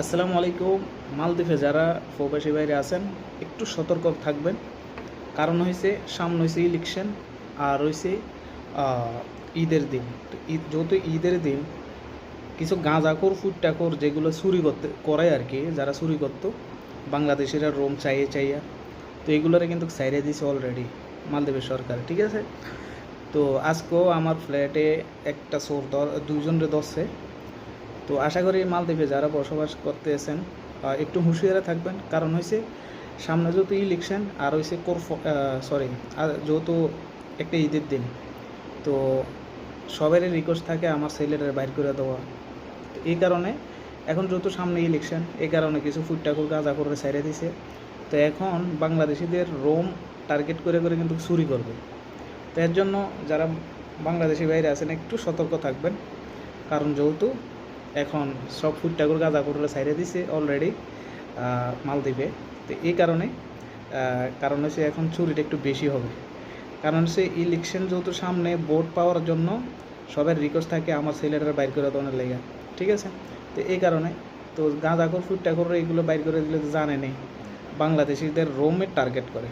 আসসালামু আলাইকুম। মালদ্বীপে যারা প্রবাসী বাইরে আছেন একটু সতর্ক থাকবেন। কারণ হয়েছে সামনে হয়েছে ইলেকশন আর হয়েছে ঈদের দিন। তো ঈদ যেহেতু ঈদের দিন কিছু গাঁজাখোর ফুটটাখোর যেগুলো চুরি করতে করে আর কি, যারা চুরি করতো বাংলাদেশিরা রোম চাইয়ে চাইয়া, তো এগুলোরে কিন্তু ছাইড়ে দিছে অলরেডি মালদ্বীপের সরকার, ঠিক আছে। তো আজকেও আমার ফ্ল্যাটে একটা চোর দুইজনরে ধরছে। তো আশা করি মালদ্বীপে যারা বসবাস করতেছেন একটু হুঁশিয়ারে থাকবেন। কারণ হয়েছে সামনে যেহেতু ইলেকশন আর হয়েছে আর যেহেতু একটা ঈদের দিন, তো সবারই রিকোয়েস্ট থাকে আমার ছেলেদের বাইর করে দেওয়া। তো এই কারণে এখন যেহেতু সামনে ইলেকশন, এই কারণে কিছু ফুটটাকুর গাঁজা করে ছেড়ে দিছে। তো এখন বাংলাদেশিদের রোম টার্গেট করে করে কিন্তু চুরি করবে। তো এর জন্য যারা বাংলাদেশি বাইরে আছেন একটু সতর্ক থাকবেন। কারণ যেহেতু এখন সব ফুটটাকুর গাঁজা করে ছাইড়ে দিছে অলরেডি মালদ্বীপে। তো এই কারণ হচ্ছে এখন চুরিটা একটু বেশি হবে। কারণ হচ্ছে ইলেকশন যেহেতু সামনে, ভোট পাওয়ার জন্য সবার রিকোয়েস্ট থাকে আমার ছেলেটার বাইর করে দেওয়ার লেগে, ঠিক আছে। তো এই কারণে তো গাঁজাখোর ফুটটাকুর এগুলো বাইর করে দিলে তো জানেনই বাংলাদেশিদের রোমের টার্গেট করে।